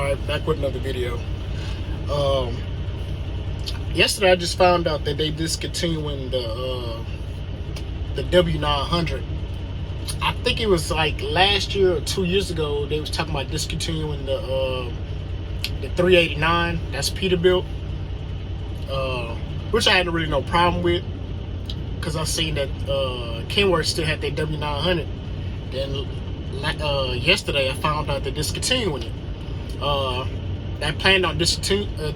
Alright, back with another video. Yesterday I just found out that they discontinuing the W900. I think it was like last year or 2 years ago they was talking about discontinuing the 389 that's Peterbilt, which I had really no problem with because I seen that Kenworth still had their W900. Then yesterday I found out they're discontinuing it. I planned on discontinuing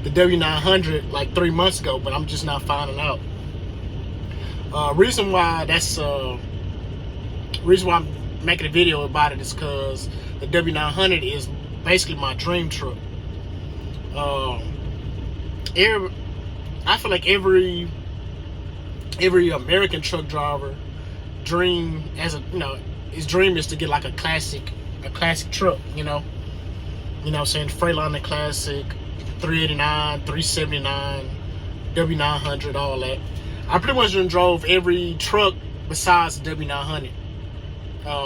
the W900 like 3 months ago, but I'm just not finding out. Reason why I'm making a video about it is because the W900 is basically my dream truck. I feel like every American truck driver dream, his dream is to get like a classic truck, saying Freightliner Classic, 389, 379, W900, all that. I pretty much drove every truck besides the W900.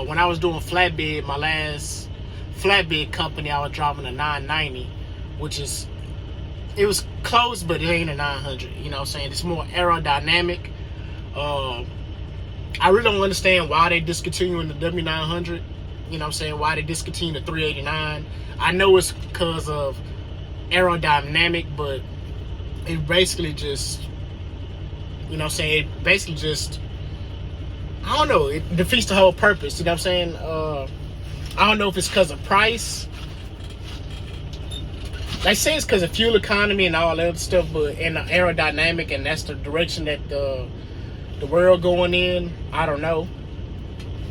When I was doing flatbed, my last flatbed company, I was driving a 990, it was close, but it ain't a 900. It's more aerodynamic. I really don't understand why they discontinuing the W900. Why they discontinue the 389. I know it's because of aerodynamic, but it basically just, I don't know, it defeats the whole purpose. I don't know if it's because of price. They say it's because of fuel economy and all that other stuff, but and the aerodynamic, and that's the direction that the world going in. I don't know.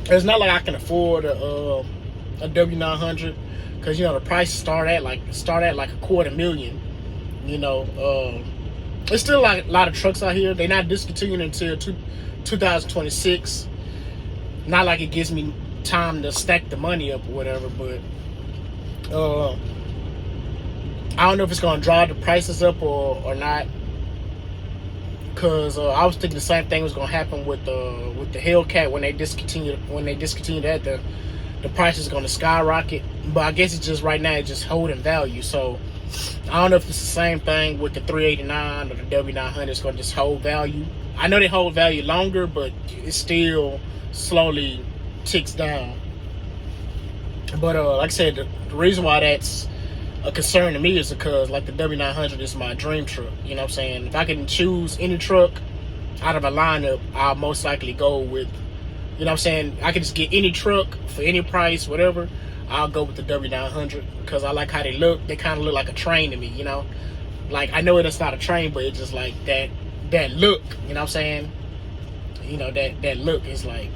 It's not like I can afford a W900 because the prices start at like $250,000. There's still a lot of trucks out here. They're not discontinuing until 2026. Not like it gives me time to stack the money up or whatever, but I don't know if it's gonna drive the prices up or not. Cause I was thinking the same thing was gonna happen with the Hellcat when they discontinued that, the price is gonna skyrocket. But I guess it's just right now it's just holding value. So I don't know if it's the same thing with the 389 or the W900. It's gonna just hold value. I know they hold value longer, but it still slowly ticks down. But like I said, the reason why that's a concern to me is because like the W900 is my dream truck. If I can choose any truck out of a lineup, I'll most likely go with, I can just get any truck for any price, whatever. I'll go with the W900 because I like how they look. They kind of look like a train to me, Like, I know it's not a train, but it's just like that look, That look is like,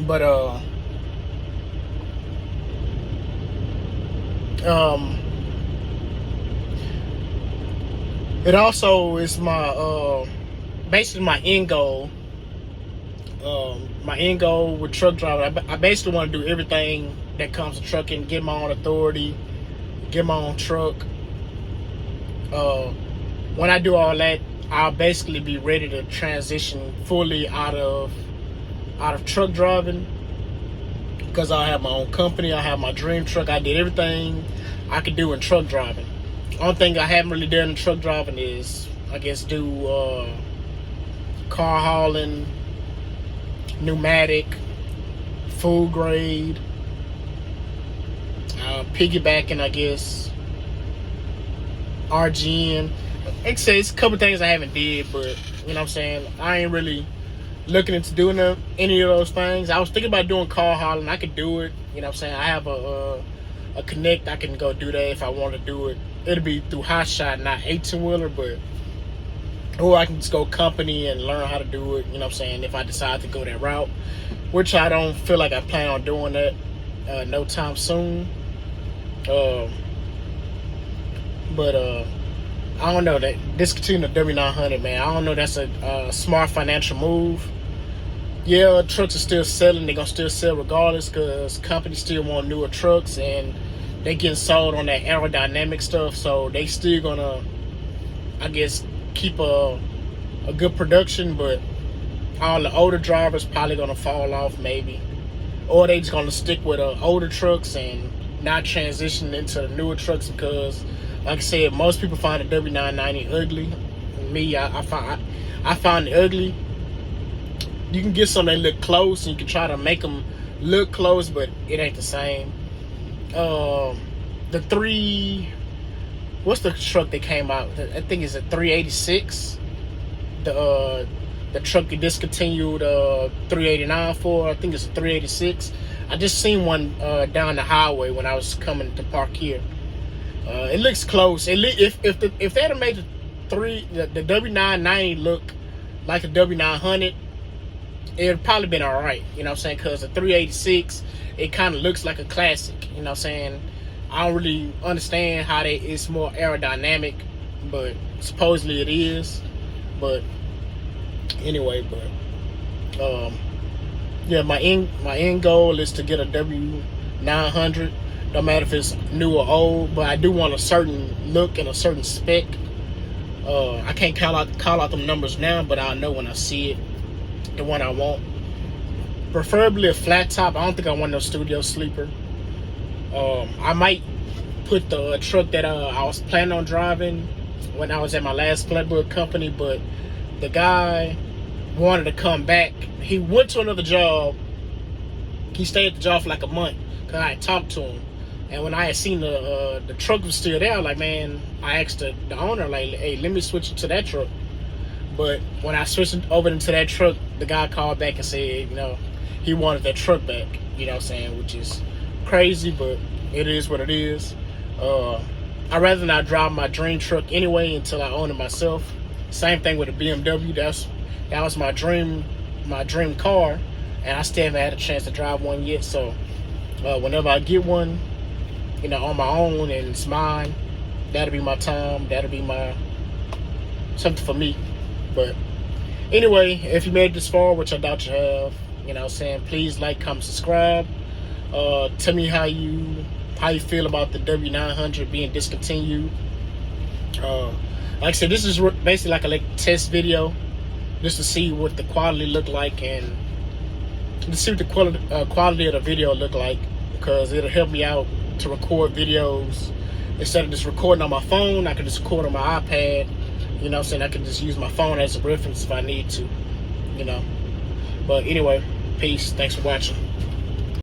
But, it also is my basically my end goal. My end goal with truck driving, I basically want to do everything that comes to trucking, get my own authority, get my own truck. When I do all that, I'll basically be ready to transition fully out of truck driving, because I have my own company, I have my dream truck. I did everything I could do in truck driving. Only thing I haven't really done in truck driving is, I guess, do car hauling, pneumatic, food grade, piggybacking, I guess, RGN. It's a couple things I haven't did, but I ain't really looking into doing any of those things. I was thinking about doing car hauling. I could do it. I have a Connect. I can go do that if I want to do it. It'll be through Hot Shot, not 18-wheeler, or I can just go company and learn how to do it. If I decide to go that route, which I don't feel like I plan on doing that no time soon. But I don't know, that discontinuing the W900, man. I don't know. That's a smart financial move. Yeah, trucks are still selling. They're gonna still sell regardless because companies still want newer trucks and they getting sold on that aerodynamic stuff. So they still gonna, I guess, keep a good production. But all the older drivers probably gonna fall off maybe, or they just gonna stick with older trucks and not transition into the newer trucks because, like I said, most people find the W990 ugly. Me, I find it ugly. You can get some that look close, and you can try to make them look close, but it ain't the same. The what's the truck that came out? I think it's a 386. The truck you discontinued 389 for. I think it's a 386. I just seen one down the highway when I was coming to park here. It looks close. If they had made the W990 look like a W900, it'd probably been all right. You know what I'm saying? Because the 386, it kind of looks like a classic. You know what I'm saying? I don't really understand how it's more aerodynamic, but supposedly it is. But anyway, yeah, my end goal is to get a W900. Don't matter if it's new or old, but I do want a certain look and a certain spec. I can't call out them numbers now, but I'll know when I see it. The one I want, preferably a flat top. I don't think I want no studio sleeper. I might put the truck that I was planning on driving when I was at my last flatbed company, but the guy wanted to come back. He went to another job. He stayed at the job for like a month because I had talked to him. And when I had seen the truck was still there, like, man, I asked the owner, like, hey, let me switch it to that truck. But when I switched over into that truck, the guy called back and said, you know, he wanted that truck back. You know what I'm saying? Which is crazy, but it is what it is. I'd rather not drive my dream truck anyway until I own it myself. Same thing with a BMW. That was my dream car, and I still haven't had a chance to drive one yet. So whenever I get one, you know, on my own and it's mine, that'll be my time. That'll be my something for me. But anyway, if you made it this far, which I doubt you have, you know what I'm saying, please like, comment, subscribe. Tell me how you feel about the W900 being discontinued. Like I said, this is basically like a test video just to see what the quality look like and to see what the quality of the video look like, because it'll help me out to record videos. Instead of just recording on my phone, I can just record on my iPad. You know what I'm saying? I can just use my phone as a reference if I need to, you know. But anyway, peace. Thanks for watching.